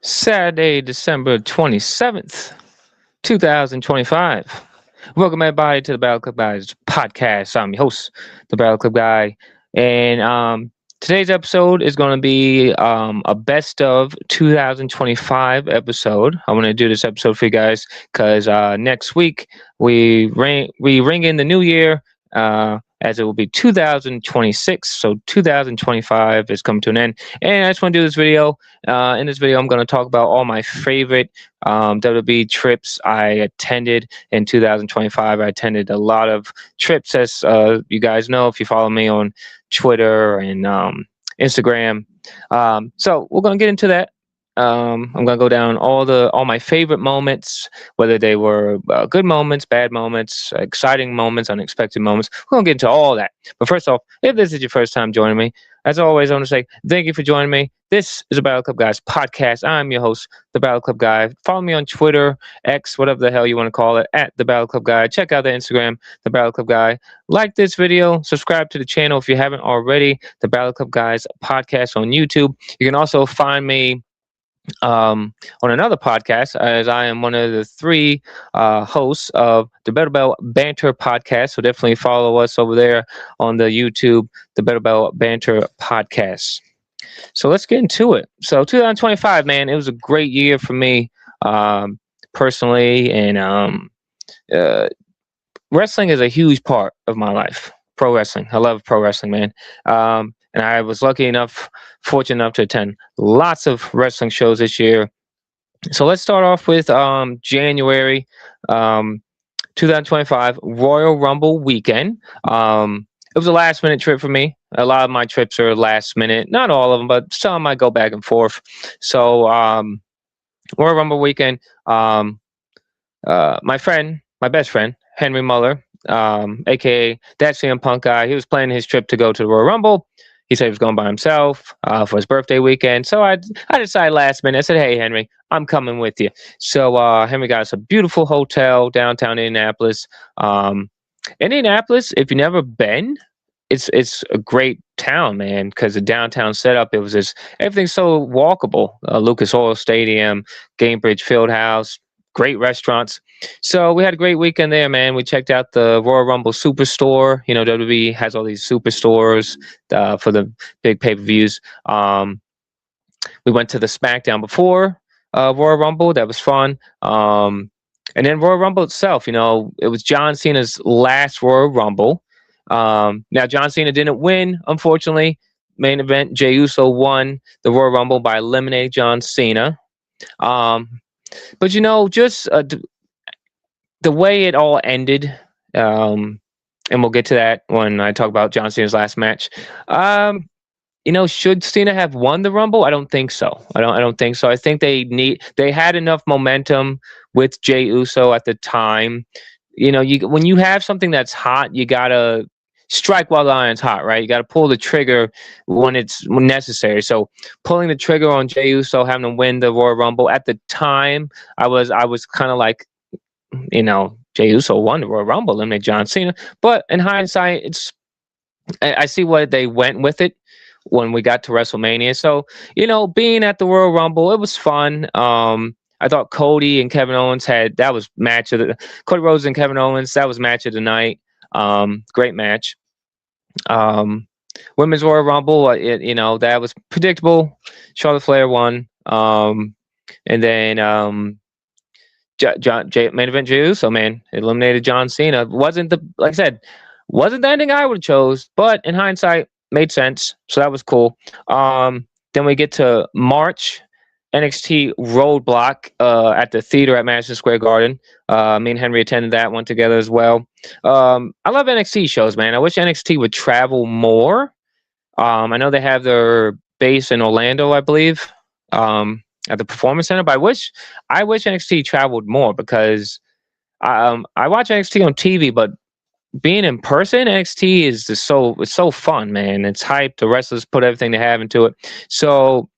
Saturday, December 27th, 2025. Welcome everybody to the Battle Club Guys podcast. I'm your host, the Battle Club Guy. And today's episode is going to be a best of 2025 episode. I want to do this episode for you guys because next week we ring in the new year. As it will be 2026, so 2025 is coming to an end. And I just want to do this video. In this video, I'm going to talk about all my favorite WWE trips I attended in 2025. I attended a lot of trips, as you guys know, if you follow me on Twitter and Instagram. So we're going to get into that. I'm gonna go down all my favorite moments, whether they were good moments, bad moments, exciting moments, unexpected moments. We're gonna get into all that. But first off, if this is your first time joining me, as always, I want to say thank you for joining me. This is the Battle Club Guys podcast. I'm your host, the Battle Club Guy. Follow me on Twitter, X, whatever the hell you want to call it, at the Battle Club Guy. Check out the Instagram, the Battle Club Guy. Like this video, subscribe to the channel if you haven't already. The Battle Club Guys podcast on YouTube. You can also find me on another podcast, as I am one of the three hosts of the Better Bell Banter podcast. So definitely follow us over there on the YouTube, the Better Bell Banter podcast. So let's get into it. So 2025, man, it was a great year for me personally, and wrestling is a huge part of my life. Pro wrestling, I love pro wrestling, man. And I was fortunate enough to attend lots of wrestling shows this year. So let's start off with January 2025 Royal Rumble weekend. It was a last minute trip for me. A lot of my trips are last minute, not all of them, but some I go back and forth. So Royal Rumble weekend, my best friend, Henry Muller, aka that CM Punk guy, he was planning his trip to go to the Royal Rumble. He said he was going by himself for his birthday weekend. So I decided last minute. I said, hey, Henry, I'm coming with you. So Henry got us a beautiful hotel downtown Indianapolis. Indianapolis, if you've never been, it's a great town, man, because the downtown setup, everything's so walkable. Lucas Oil Stadium, Gainbridge Fieldhouse, great restaurants. So we had a great weekend there, man. We checked out the Royal Rumble Superstore. You know, WWE has all these superstores for the big pay-per-views. We went to the SmackDown before Royal Rumble. That was fun. And then Royal Rumble itself, you know, it was John Cena's last Royal Rumble. Now, John Cena didn't win, unfortunately. Main event, Jey Uso won the Royal Rumble by eliminating John Cena. But, you know, just the way it all ended, and we'll get to that when I talk about John Cena's last match. You know, should Cena have won the Rumble? I don't think so. I don't think so. I think they had enough momentum with Jey Uso at the time. You know, when you have something that's hot, you gotta strike while the iron's hot, right? You gotta pull the trigger when necessary. So pulling the trigger on Jey Uso, having to win the Royal Rumble at the time, I was kind of like, you know, Jey Uso won the Royal Rumble, eliminated John Cena. But in hindsight, I see why they went with it when we got to WrestleMania. So, you know, being at the Royal Rumble, it was fun. I thought Cody and Kevin Owens Cody Rhodes and Kevin Owens, that was match of the night. Great match. Women's Royal Rumble, you know, that was predictable. Charlotte Flair won. And then main event Jey Uso, man, eliminated John Cena. Wasn't the ending I would have chose, but in hindsight, made sense. So that was cool. Then we get to March, NXT Roadblock at the theater at Madison Square Garden. Me and Henry attended that one together as well. I love NXT shows, man. I wish NXT would travel more. I know they have their base in Orlando, I believe, at the Performance Center. But I wish NXT traveled more because I watch NXT on TV, but being in person, NXT is it's so fun, man. It's hype. The wrestlers put everything they have into it. So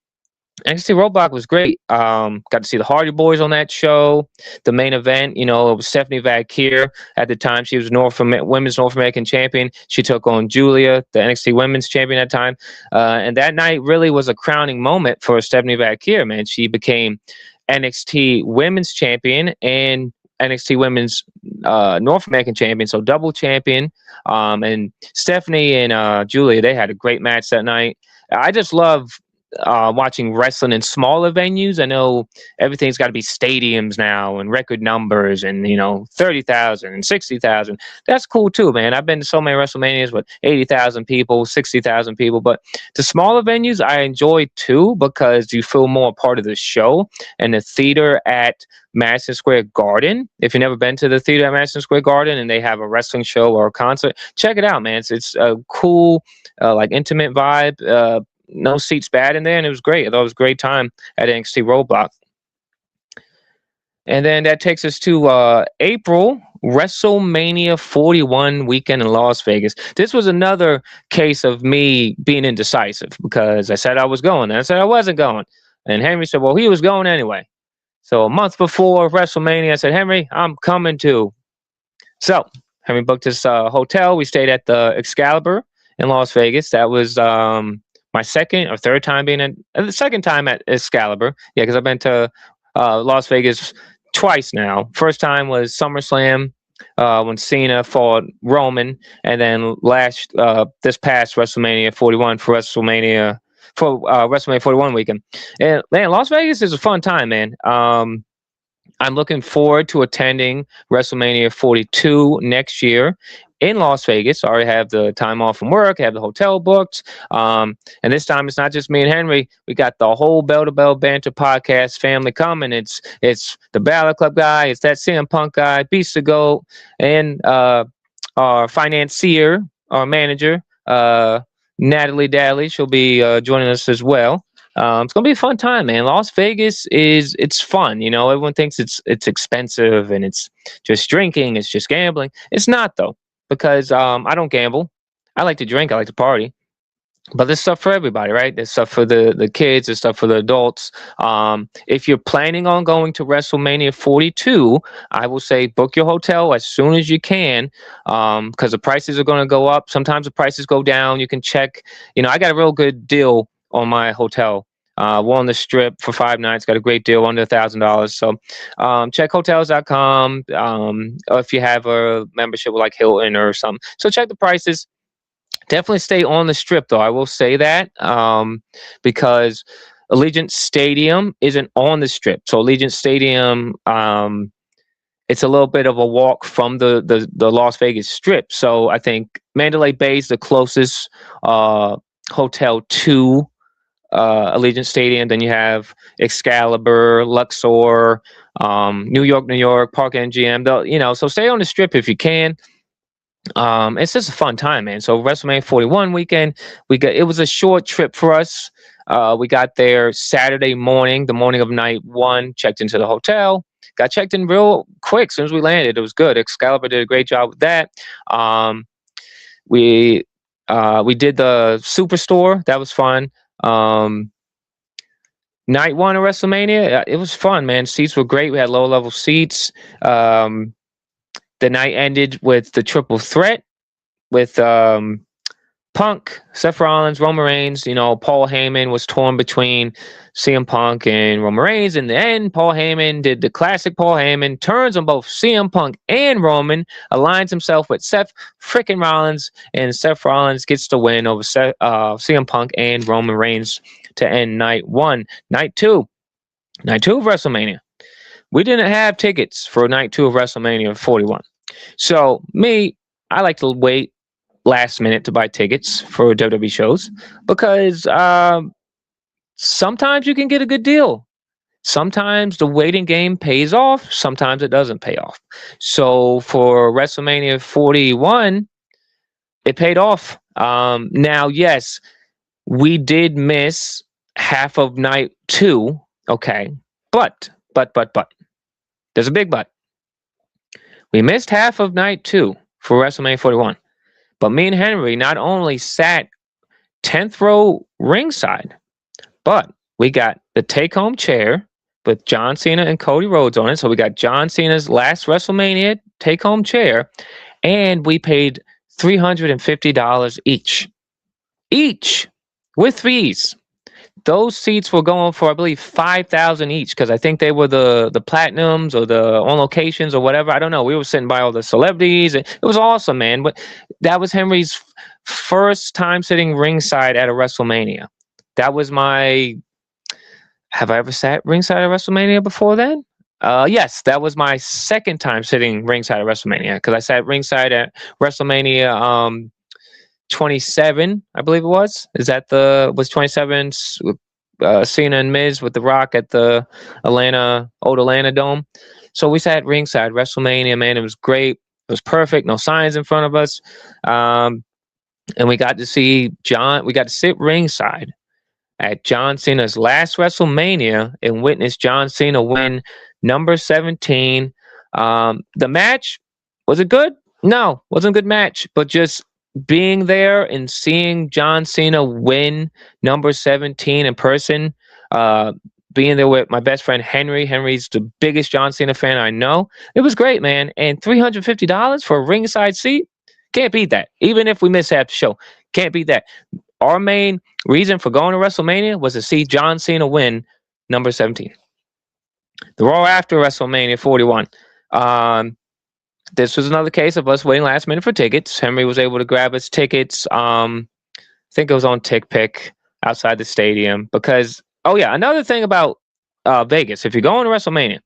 NXT Roadblock was great. Got to see the Hardy Boys on that show. The main event, it was Stephanie Valkyr at the time. She was Women's North American Champion. She took on Julia, the NXT Women's Champion at the time. And that night really was a crowning moment for Stephanie Valkyr, man. She became NXT Women's Champion and NXT Women's North American Champion, so double champion. And Stephanie and Julia, they had a great match that night. I just love watching wrestling in smaller venues. I know everything's got to be stadiums now and record numbers and 30,000 and 60,000. That's cool too, man. I've been to so many WrestleManias with 80,000 people, 60,000 people, but the smaller venues I enjoy too because you feel more part of the show. And the theater at Madison Square Garden, if you've never been to the theater at Madison Square Garden and they have a wrestling show or a concert, check it out, man. It's a cool, like intimate vibe. No seats bad in there, and it was great. I thought it was a great time at NXT Roadblock. And then that takes us to April, WrestleMania 41 weekend in Las Vegas. This was another case of me being indecisive because I said I was going, and I said I wasn't going. And Henry said, well, he was going anyway. So a month before WrestleMania, I said, Henry, I'm coming too. So Henry booked this hotel. We stayed at the Excalibur in Las Vegas. That was my second or third time being the second time at Excalibur. Yeah, because I've been to Las Vegas twice now. First time was SummerSlam when Cena fought Roman, and then this past WrestleMania 41 for WrestleMania 41 weekend. And man, Las Vegas is a fun time, man. I'm looking forward to attending WrestleMania 42 next year in Las Vegas. I already have the time off from work, have the hotel booked. And this time it's not just me and Henry. We got the whole Bell to Bell Banter podcast family coming. It's the Balor Club guy, it's that CM Punk guy, Beast the Goat, and our financier, our manager, Natalie Daly. She'll be joining us as well. It's gonna be a fun time, man. Las Vegas it's fun. Everyone thinks it's expensive and it's just drinking, it's just gambling. It's not though, because I don't gamble. I like to drink, I like to party. But there's stuff for everybody, right? There's stuff for the kids, there's stuff for the adults. If you're planning on going to WrestleMania 42, I will say book your hotel as soon as you can, because the prices are going to go up. Sometimes the prices go down. You can check. I got a real good deal on my hotel. We're on the Strip for 5 nights. Got a great deal, under $1,000. So check hotels.com. Or if you have a membership with like Hilton or something, so check the prices. Definitely stay on the Strip, though. I will say that because Allegiant Stadium isn't on the Strip. So Allegiant Stadium, it's a little bit of a walk from the Las Vegas Strip. So I think Mandalay Bay is the closest hotel to Allegiant Stadium. Then you have Excalibur, Luxor, New York, Park MGM. So stay on the Strip if you can. It's just a fun time, man. So WrestleMania 41 weekend, it was a short trip for us. We got there Saturday morning, the morning of night 1, checked into the hotel, got checked in real quick. As soon as we landed, it was good. Excalibur did a great job with that. We did the Superstore. That was fun. Night 1 of WrestleMania, it was fun, man. Seats were great. We had low level seats. The night ended with the triple threat with Punk, Seth Rollins, Roman Reigns. Paul Heyman was torn between CM Punk and Roman Reigns. In the end, Paul Heyman did the classic Paul Heyman, turns on both CM Punk and Roman, aligns himself with Seth freaking Rollins, and Seth Rollins gets the win over CM Punk and Roman Reigns to end night 1. Night 2 of WrestleMania. We didn't have tickets for night 2 of WrestleMania 41. So I like to wait last minute to buy tickets for WWE shows because sometimes you can get a good deal. Sometimes the waiting game pays off. Sometimes it doesn't pay off. So for WrestleMania 41, it paid off. Now, yes, we did miss half of night 2. Okay. But. There's a big but. We missed half of night 2 for WrestleMania 41. But me and Henry not only sat 10th row ringside, but we got the take-home chair with John Cena and Cody Rhodes on it. So we got John Cena's last WrestleMania take-home chair, and we paid $350 each. Each, with fees. Those seats were going for, I believe, 5,000 each, because I think they were the platinums or the on locations or whatever. I don't know. We were sitting by all the celebrities. It was awesome, man. But that was Henry's first time sitting ringside at a WrestleMania. That was my. Have I ever sat ringside at WrestleMania before then? Yes, that was my second time sitting ringside at WrestleMania, because I sat ringside at WrestleMania 27, I believe it was. Was 27 Cena and Miz with The Rock at the old Atlanta Dome. So we sat ringside WrestleMania, man. It was great. It was perfect. No signs in front of us. And we got to see John. We got to sit ringside at John Cena's last WrestleMania and witness John Cena win number 17. The match, was it good? No, wasn't a good match, but just being there and seeing John Cena win number 17 in person, being there with my best friend Henry. Henry's the biggest John Cena fan I know. It was great, man. And $350 for a ringside seat? Can't beat that. Even if we miss half the show, can't beat that. Our main reason for going to WrestleMania was to see John Cena win number 17. The Raw after WrestleMania 41. This was another case of us waiting last minute for tickets. Henry was able to grab us tickets. I think it was on TickPick outside the stadium. Because, oh yeah, another thing about Vegas, if you're going to WrestleMania,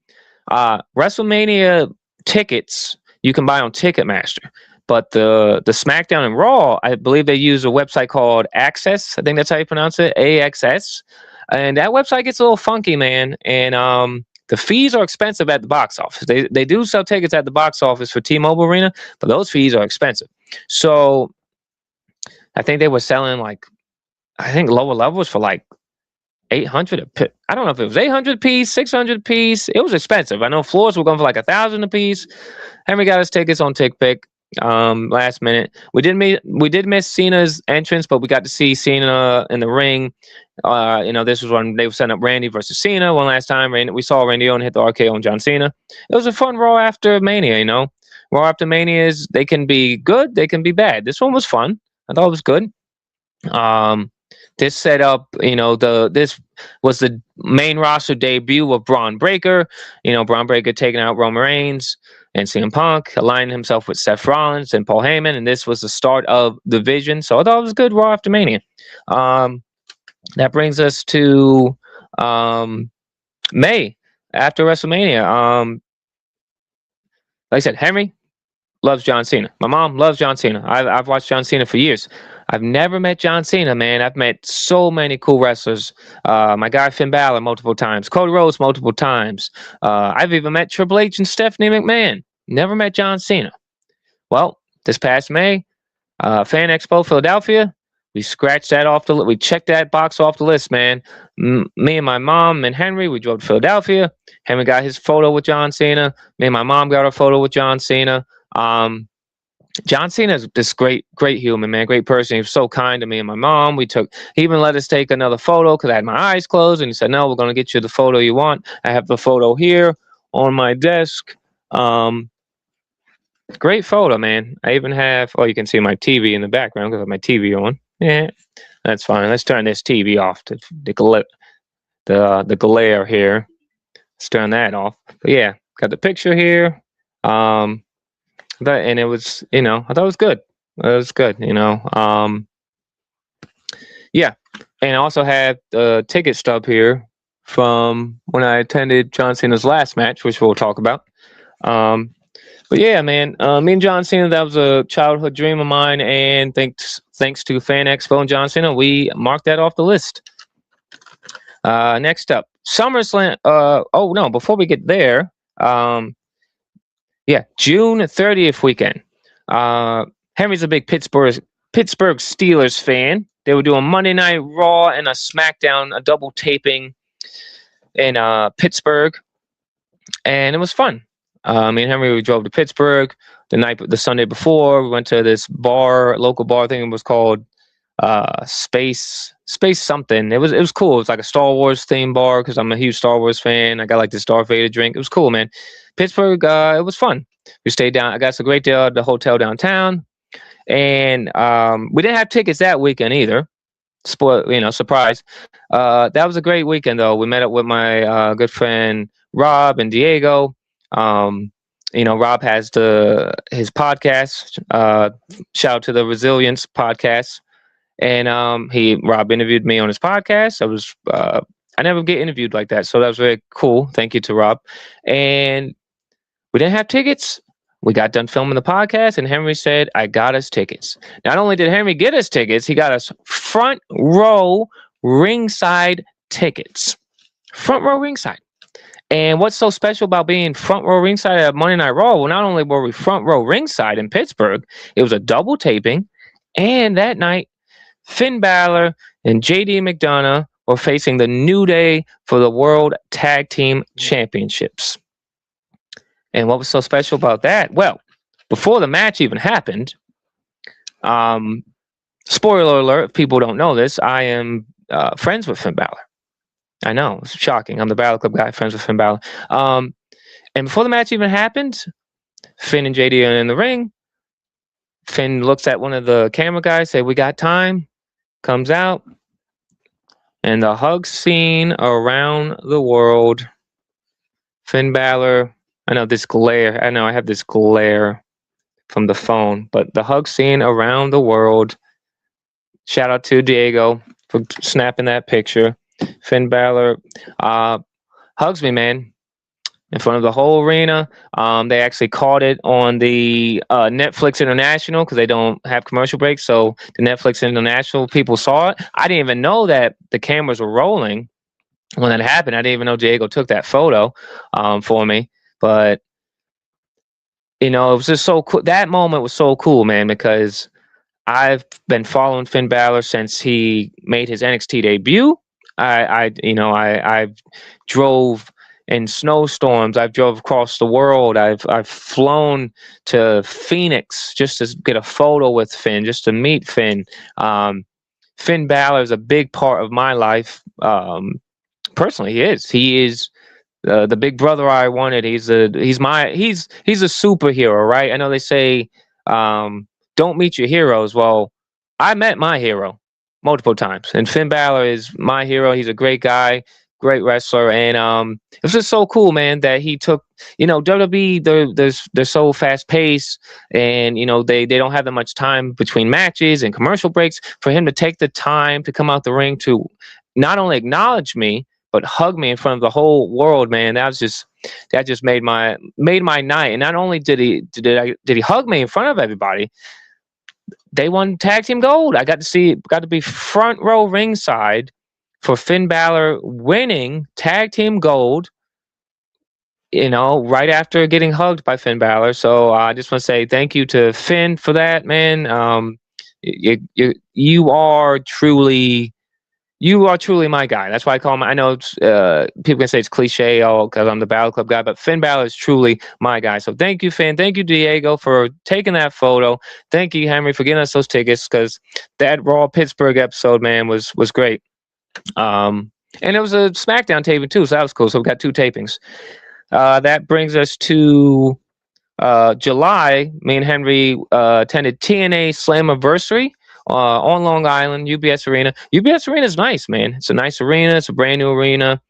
WrestleMania tickets you can buy on Ticketmaster. But the SmackDown and Raw, I believe they use a website called Access. I think that's how you pronounce it, AXS. And that website gets a little funky, man. And the fees are expensive at the box office. They do sell tickets at the box office for T-Mobile Arena, but those fees are expensive. So I think they were selling lower levels for like 800 I don't know if it was 800 a piece, 600 a piece. It was expensive. I know floors were going for like 1,000 a piece. Henry got us tickets on TickPick. Last minute. We did miss Cena's entrance, but we got to see Cena in the ring. This was when they were setting up Randy versus Cena one last time. We saw Randy Orton hit the RKO on John Cena. It was a fun Raw after Mania, Raw after Mania they can be good, they can be bad. This one was fun. I thought it was good. This set up, this was the main roster debut of Braun Breaker. Braun Breaker taking out Roman Reigns and CM Punk, aligning himself with Seth Rollins and Paul Heyman, and this was the start of the Vision. So I thought it was good Raw after Mania. That brings us to May after WrestleMania. Like I said, Henry loves John Cena. My mom loves John Cena. I've watched John Cena for years. I've never met John Cena, man. I've met so many cool wrestlers. My guy Finn Balor multiple times. Cody Rhodes multiple times. I've even met Triple H and Stephanie McMahon. Never met John Cena. Well, this past May, Fan Expo Philadelphia, we scratched that off the list. We checked that box off the list, man. Me and my mom and Henry, we drove to Philadelphia. Henry got his photo with John Cena. Me and my mom got our photo with John Cena. John Cena is this great human, man, great person. He was so kind to me and my mom. He even let us take another photo because I had my eyes closed, and he said, "No, we're going to get you the photo you want." I have the photo here on my desk. Great photo, man. I even have, you can see my TV in the background because I have my TV on. Yeah, that's fine. Let's turn this TV off. The glare here. Let's turn that off. But yeah, got the picture here. And it was, I thought it was good. It was good, Yeah, and I also have the ticket stub here from when I attended John Cena's last match, which we'll talk about. But yeah, man, me and John Cena, that was a childhood dream of mine, and thanks to Fan Expo and John Cena, we marked that off the list. Next up, SummerSlam. Before we get there, June 30th weekend. Henry's a big Pittsburgh Steelers fan. They were doing Monday Night Raw and a SmackDown, a double taping in Pittsburgh, and it was fun. Me and Henry, we drove to Pittsburgh the Sunday before. We went to this local bar. I think it was called space something. It was cool. It was like a Star Wars theme bar because I'm a huge Star Wars fan. I got like this Darth Vader drink. It was cool, man. Pittsburgh, it was fun. We stayed down. I got a great deal at the hotel downtown, and we didn't have tickets that weekend either. Surprise. That was a great weekend though. We met up with my good friend Rob and Diego. Um, Rob has his podcast. Shout out to the Resilience podcast, and Rob interviewed me on his podcast. I never get interviewed like that, so that was very cool. Thank you to Rob. And we didn't have tickets. We got done filming the podcast, and Henry said, "I got us tickets." Not only did Henry get us tickets, he got us front row ringside tickets. Front row ringside. And what's so special about being front row ringside at Monday Night Raw? Well, not only were we front row ringside in Pittsburgh, it was a double taping, and that night, Finn Balor and JD McDonough were facing the New Day for the World Tag Team Championships. And what was so special about that? Well, before the match even happened, spoiler alert, if people don't know this, I am friends with Finn Balor. I know, it's shocking. I'm the Balor Club guy, friends with Finn Balor. And before the match even happened, Finn and JD are in the ring. Finn looks at one of the camera guys, say, "We got time," comes out, and the hug scene around the world. Finn Balor, I know I have this glare from the phone, but the hug scene around the world. Shout out to Diego for snapping that picture. Finn Balor hugs me, man, in front of the whole arena. They actually caught it on the Netflix International because they don't have commercial breaks. So the Netflix International people saw it. I didn't even know that the cameras were rolling when that happened. I didn't even know Diego took that photo for me. But, it was just so cool. That moment was so cool, man, because I've been following Finn Balor since he made his NXT debut. I've drove in snowstorms. I've drove across the world. I've flown to Phoenix just to get a photo with Finn, just to meet Finn. Finn Balor is a big part of my life. Personally, he is the big brother I wanted. He's a superhero, right? I know they say don't meet your heroes. Well, I met my hero multiple times, and Finn Balor is my hero. He's a great guy, great wrestler, and it was just so cool, man, that he took. WWE, they're so fast paced, and they don't have that much time between matches and commercial breaks. For him to take the time to come out the ring to not only acknowledge me but hug me in front of the whole world, man, that just made my night. And not only did he hug me in front of everybody, they won tag team gold. I got to be front row ringside for Finn Balor winning tag team gold, right after getting hugged by Finn Balor. So I just want to say thank you to Finn for that, man. You are truly my guy. That's why I call him. I know people can say it's cliche, because I'm the Balor Club guy, but Finn Balor is truly my guy. So thank you, Finn. Thank you, Diego, for taking that photo. Thank you, Henry, for getting us those tickets, because that Raw Pittsburgh episode, man, was great. And it was a SmackDown taping too, so that was cool. So we got 2 tapings. That brings us to July. Me and Henry attended TNA Slammiversary on Long Island, UBS Arena. UBS Arena is nice, man. It's a nice arena. It's a brand new arena.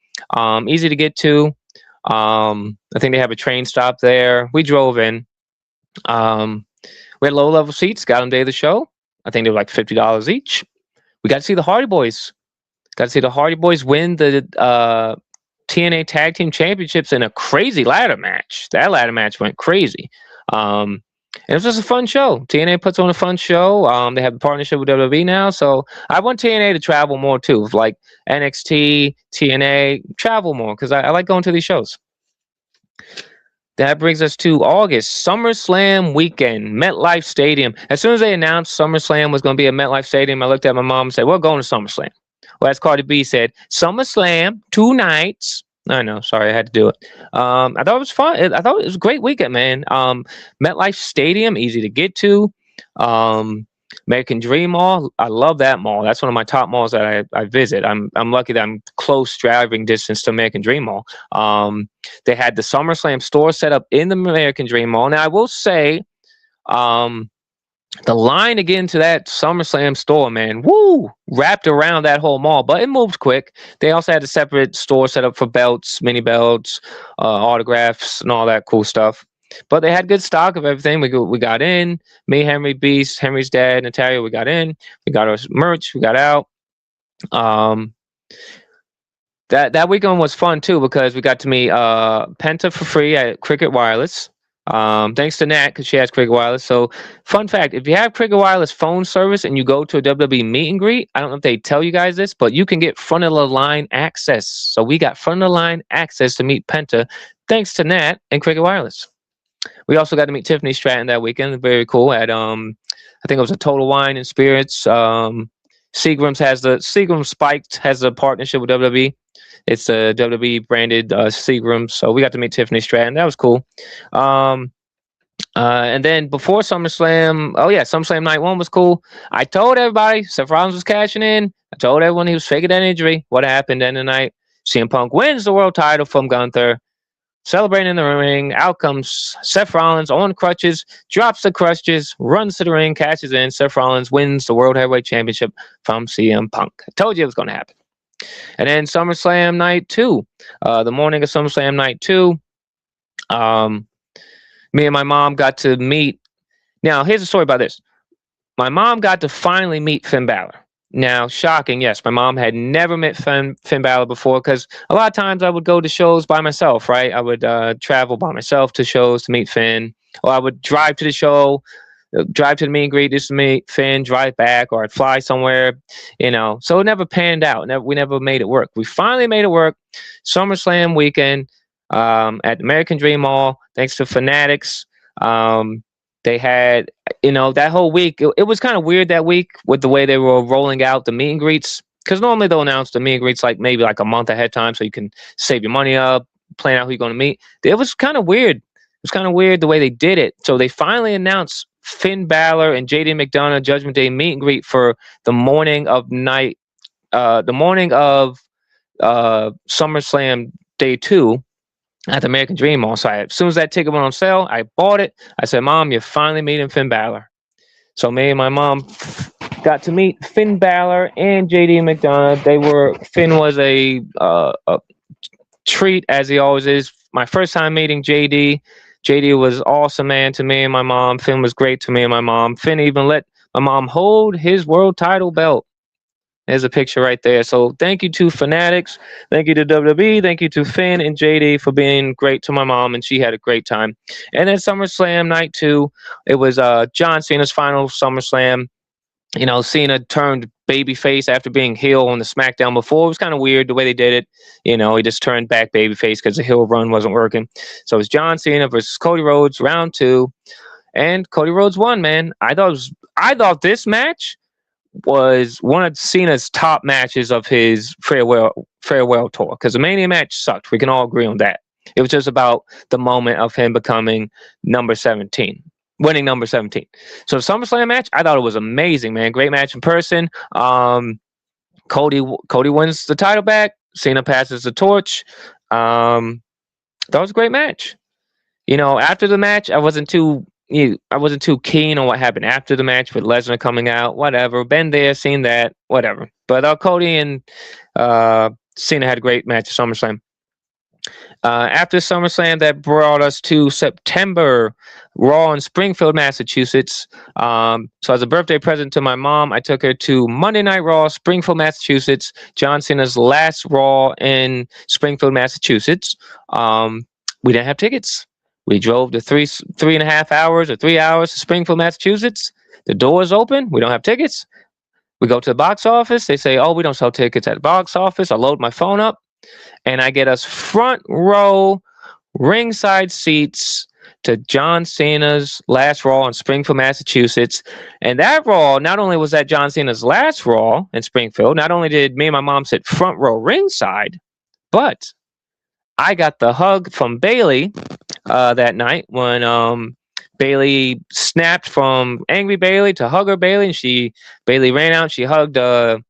Easy to get to. I think they have a train stop there. We drove in. We had low level seats. Got them day of the show. I think they were like $50 each. We got to see the Hardy Boys. Got to see the Hardy Boys win the TNA Tag Team Championships in a crazy ladder match. That ladder match went crazy. It was just a fun show. TNA puts on a fun show. They have a partnership with WWE now. So I want TNA to travel more too. Like NXT, TNA, travel more, because I like going to these shows. That brings us to August, SummerSlam weekend, MetLife Stadium. As soon as they announced SummerSlam was going to be at MetLife Stadium, I looked at my mom and said, "We're going to SummerSlam." Well, as Cardi B said, SummerSlam, 2 nights. I know, sorry, I had to do it. I thought it was fun. I thought it was a great weekend, man. MetLife Stadium, easy to get to. American Dream Mall, I love that mall. That's one of my top malls that I visit. I'm lucky that I'm close driving distance to American Dream Mall. They had the SummerSlam store set up in the American Dream Mall. Now I will say, um, the line to get into that SummerSlam store, man, woo, wrapped around that whole mall, but it moved quick. They also had a separate store set up for belts, mini belts, autographs, and all that cool stuff. But they had good stock of everything. We got in. Me, Henry, Beast, Henry's dad, Natalia. We got in. We got our merch. We got out. Um, that weekend was fun too because we got to meet Penta for free at Cricket Wireless. Thanks to Nat because she has Cricket Wireless. So, fun fact: if you have Cricket Wireless phone service and you go to a WWE meet and greet, I don't know if they tell you guys this, but you can get front of the line access. So we got front of the line access to meet Penta, thanks to Nat and Cricket Wireless. We also got to meet Tiffany Stratton that weekend. Very cool. At I think it was a Total Wine and Spirits. Seagram's Spiked has a partnership with WWE. It's a WWE branded Seagram. So we got to meet Tiffany Stratton. That was cool. And then before SummerSlam, oh yeah, SummerSlam night one was cool. I told everybody Seth Rollins was cashing in. I told everyone he was faking that injury. What happened then tonight? CM Punk wins the world title from Gunther. Celebrating in the ring, out comes Seth Rollins on crutches, drops the crutches, runs to the ring, cashes in. Seth Rollins wins the World Heavyweight Championship from CM Punk. I told you it was going to happen. And then SummerSlam night 2, the morning of SummerSlam night 2, me and my mom got to meet. Now, here's the story about this. My mom got to finally meet Finn Balor. Now, shocking, yes, my mom had never met Finn Balor before because a lot of times I would go to shows by myself, right? I would travel by myself to shows to meet Finn, or I would drive to the show, drive to the meet and greet just to meet Finn, drive back, or I'd fly somewhere, So it never panned out. We never made it work. We finally made it work. SummerSlam weekend at American Dream Mall, thanks to Fanatics. They had, that whole week, it was kind of weird that week with the way they were rolling out the meet and greets. Because normally they'll announce the meet and greets maybe a month ahead of time so you can save your money up, plan out who you're going to meet. It was kind of weird. It was kind of weird the way they did it. So they finally announced Finn Balor and JD McDonough Judgment Day meet and greet for the morning of SummerSlam Day 2. At the American Dream Mall. So as soon as that ticket went on sale, I bought it. I said, Mom, you're finally meeting Finn Balor. So me and my mom got to meet Finn Balor and JD McDonough. Finn was a treat, as he always is. My first time meeting JD. JD was awesome, man, to me and my mom. Finn was great to me and my mom. Finn even let my mom hold his world title belt. There's a picture right there. So thank you to Fanatics. Thank you to WWE. Thank you to Finn and JD for being great to my mom, and she had a great time. And then SummerSlam night 2, it was John Cena's final SummerSlam. Cena turned babyface after being heel on the SmackDown before. It was kind of weird the way they did it. He just turned back babyface because the heel run wasn't working. So it was John Cena versus Cody Rhodes, round 2. And Cody Rhodes won, man. I thought this match was one of Cena's top matches of his farewell tour, because the Mania match sucked. We can all agree on that. It was just about the moment of him becoming number 17, winning number 17. So the SummerSlam match, I thought it was amazing, man. Great match in person. Cody wins the title back. Cena passes the torch. That was a great match. After the match, I wasn't too keen on what happened after the match with Lesnar coming out. Whatever. Been there, seen that. Whatever. But Cody and Cena had a great match at SummerSlam. After SummerSlam, that brought us to September, Raw in Springfield, Massachusetts. So as a birthday present to my mom, I took her to Monday Night Raw, Springfield, Massachusetts. John Cena's last Raw in Springfield, Massachusetts. We didn't have tickets. We drove to 3.5 hours or 3 hours to Springfield, Massachusetts. The doors open. We don't have tickets. We go to the box office. They say, we don't sell tickets at the box office. I load my phone up, and I get us front row, ringside seats to John Cena's last Raw in Springfield, Massachusetts. And that Raw, not only was that John Cena's last Raw in Springfield, not only did me and my mom sit front row ringside, but I got the hug from Bailey that night when Bailey snapped from angry Bailey to hugger Bailey, and Bailey ran out. She hugged Joe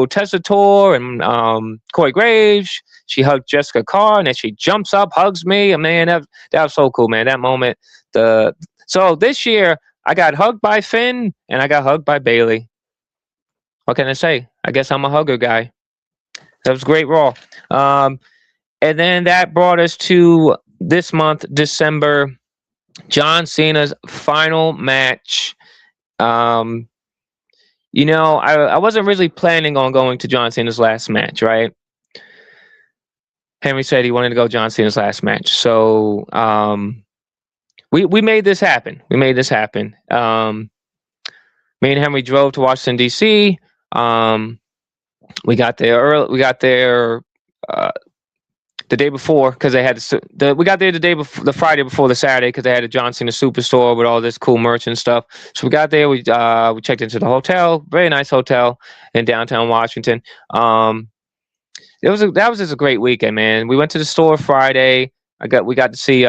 Tessitore and Corey Graves. She hugged Jessica Carr, and then she jumps up, hugs me. And man, that was so cool, man. That moment. So this year I got hugged by Finn and I got hugged by Bailey. What can I say? I guess I'm a hugger guy. That was great Raw. And then that brought us to this month, December, John Cena's final match. I wasn't really planning on going to John Cena's last match, right? Henry said he wanted to go John Cena's last match. So we made this happen. Me and Henry drove to Washington, D.C. We got there early. We got there the day before because they had we got there the Friday before the Saturday because they had a John Cena Superstore with all this cool merch and stuff. So we got there. We checked into the hotel, very nice hotel in downtown Washington. That was just a great weekend, man. We went to the store Friday. We got to see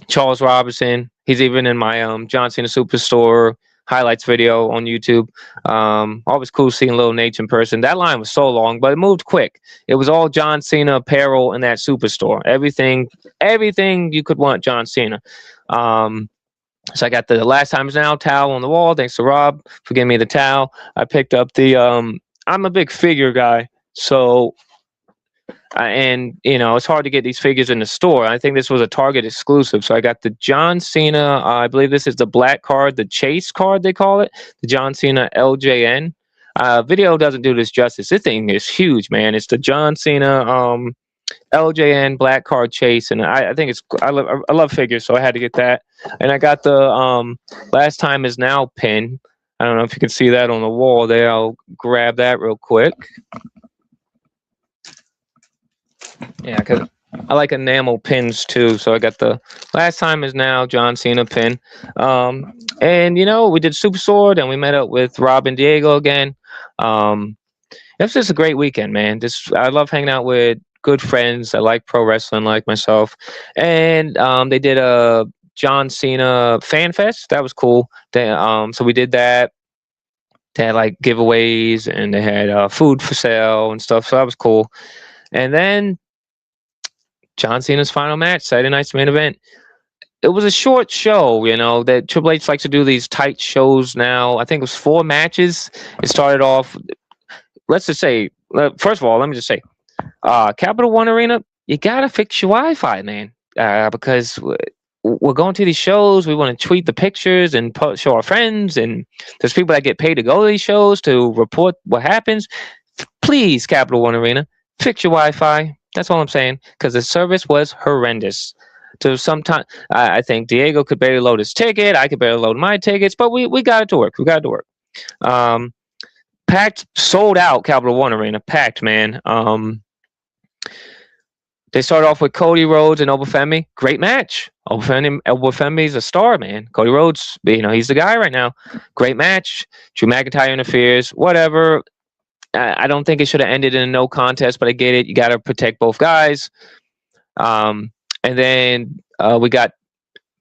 Charles Robinson. He's even in my John Cena Superstore highlights video on YouTube. Always cool seeing Little Nate in person. That line was so long, but it moved quick. It was all John Cena apparel in that Superstore. Everything you could want John Cena. So I got the Last Time Is Now towel on the wall. Thanks to Rob for giving me the towel. I picked up the I'm a big figure guy, so it's hard to get these figures in the store. I think this was a Target exclusive. So I got the John Cena, I believe this is the black card, the chase card they call it, the John Cena LJN. Video doesn't do this justice. This thing is huge, man. It's the John Cena LJN black card chase, and I think I love figures, so I had to get that. And I got the Last Time Is Now pin. I don't know if you can see that on the wall there. I'll grab that real quick. Yeah, because I like enamel pins too. So I got the Last Time Is Now John Cena pin. And we did Superstore, and we met up with Rob and Diego again. It was just a great weekend, man. I love hanging out with good friends. I like pro wrestling like myself. And they did a John Cena Fan Fest. That was cool. So we did that. They had like giveaways and they had food for sale and stuff. So that was cool. And then John Cena's final match, Saturday night's main event. It was a short show, that Triple H likes to do these tight shows now. I think it was 4 matches. It started off, let's just say, first of all, let me just say, Capital One Arena, you got to fix your Wi-Fi, man, because we're going to these shows. We want to tweet the pictures and show our friends, and there's people that get paid to go to these shows to report what happens. Please, Capital One Arena, fix your Wi-Fi. That's all I'm saying, because the service was horrendous. So sometimes I think Diego could barely load his ticket. I could barely load my tickets, but we got it to work. Packed, sold out Capital One Arena. Packed, man. They started off with Cody Rhodes and Obafemi. Great match. Obafemi's a star, man. Cody Rhodes, he's the guy right now. Great match. Drew McIntyre interferes. Whatever. I don't think it should have ended in a no contest, but I get it. You got to protect both guys. And then we got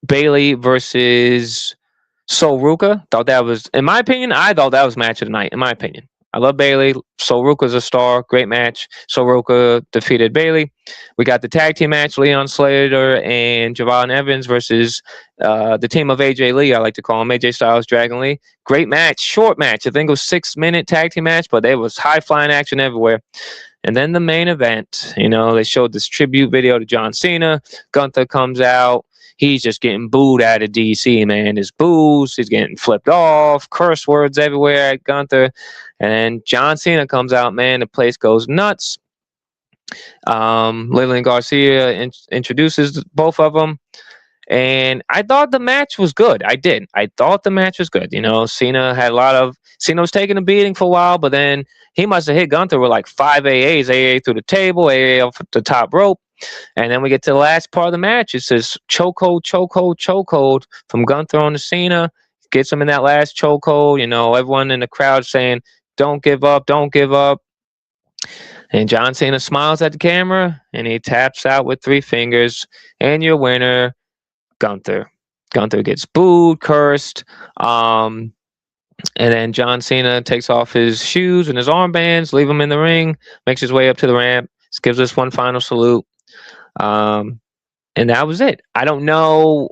Bailey versus Sol Ruka. Thought that was, in my opinion, I thought that was match of the night, in my opinion. I love Bailey. Sol Ruka's a star. Great match. Sol Ruka defeated Bailey. We got the tag team match, Leon Slater and Javon Evans versus the team of AJ Lee, I like to call him, AJ Styles, Dragon Lee. Great match. Short match. I think it was 6-minute tag team match, but there was high-flying action everywhere. And then the main event, they showed this tribute video to John Cena. Gunther comes out. He's just getting booed out of DC, man. His boos, he's getting flipped off, curse words everywhere at Gunther. And then John Cena comes out, man. The place goes nuts. Lillian Garcia introduces both of them. And I thought the match was good. I did. I thought the match was good. Cena was taking a beating for a while, but then he must have hit Gunther with like 5 AAs, AA through the table, AA off the top rope. And then we get to the last part of the match. It says chokehold from Gunther on to Cena. Gets him in that last chokehold. Everyone in the crowd saying, don't give up, don't give up. And John Cena smiles at the camera and he taps out with 3 fingers. And your winner, Gunther. Gunther gets booed, cursed. And then John Cena takes off his shoes and his armbands, leave him in the ring, makes his way up to the ramp, gives us one final salute. And that was it. I don't know.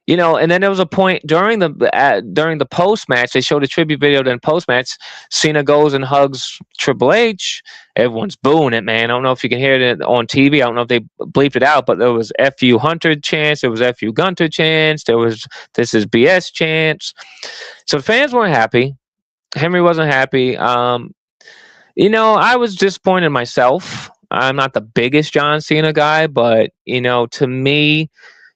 And then there was a point during the post match. They showed a tribute video. Then post match, Cena goes and hugs Triple H. Everyone's booing it, man. I don't know if you can hear it on TV. I don't know if they bleeped it out, but there was "F you Hunter" chants. There was "F you Gunter" chants. There was "This is BS" chants. So the fans weren't happy. Henry wasn't happy. I was disappointed in myself. I'm not the biggest John Cena guy, but to me,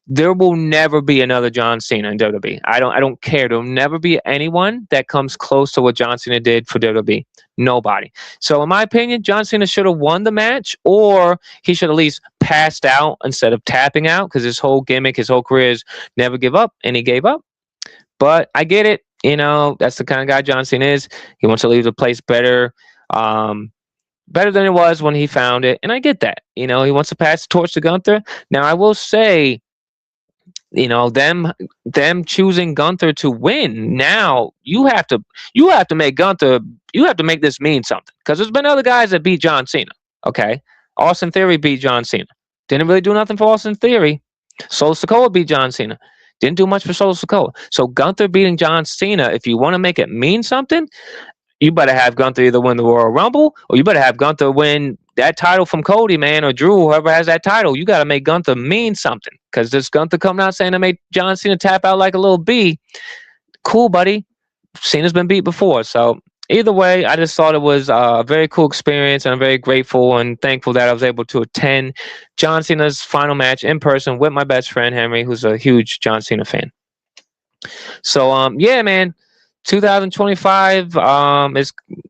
there will never be another John Cena in WWE. I don't care. There'll never be anyone that comes close to what John Cena did for WWE. Nobody. So in my opinion, John Cena should have won the match, or he should at least passed out instead of tapping out, because his whole gimmick, his whole career is never give up, and he gave up. But I get it. That's the kind of guy John Cena is. He wants to leave the place better. Better than it was when he found it. And I get that. He wants to pass the torch to Gunther. Now, I will say, them choosing Gunther to win. Now you have to make Gunther. You have to make this mean something, because there's been other guys that beat John Cena. Okay, Austin Theory beat John Cena. Didn't really do nothing for Austin Theory. Solo Sikoa beat John Cena. Didn't do much for Solo Sikoa. So Gunther beating John Cena, if you want to make it mean something, you better have Gunther either win the Royal Rumble, or you better have Gunther win that title from Cody, man, or Drew, whoever has that title. You got to make Gunther mean something, because this Gunther coming out saying I made John Cena tap out like a little bee. Cool, buddy. Cena's been beat before. So either way, I just thought it was a very cool experience, and I'm very grateful and thankful that I was able to attend John Cena's final match in person with my best friend, Henry, who's a huge John Cena fan. So, yeah, man. 2025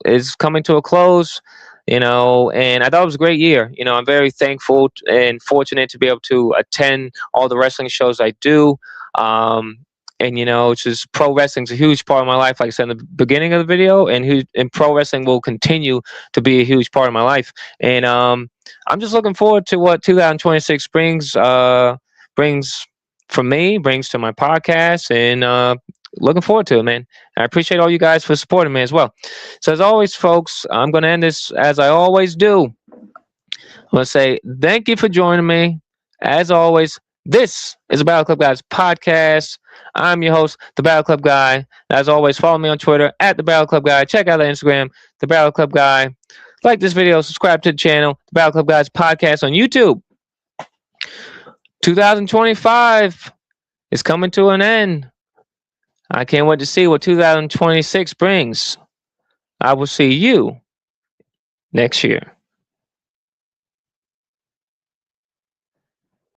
is coming to a close, and I thought it was a great year. I'm very thankful and fortunate to be able to attend all the wrestling shows I do. And it's just, pro wrestling's a huge part of my life, like I said in the beginning of the video, and pro wrestling will continue to be a huge part of my life. And I'm just looking forward to what 2026 brings for me, brings to my podcast, and looking forward to it, man. I appreciate all you guys for supporting me as well. So as always, folks, I'm going to end this as I always do. I'm going to say thank you for joining me. As always, this is the Battle Club Guys podcast. I'm your host, the Battle Club Guy. As always, follow me on Twitter at the Battle Club Guy. Check out the Instagram, the Battle Club Guy. Like this video, subscribe to the channel, the Battle Club Guys podcast on YouTube. 2025 is coming to an end. I can't wait to see what 2026 brings. I will see you next year.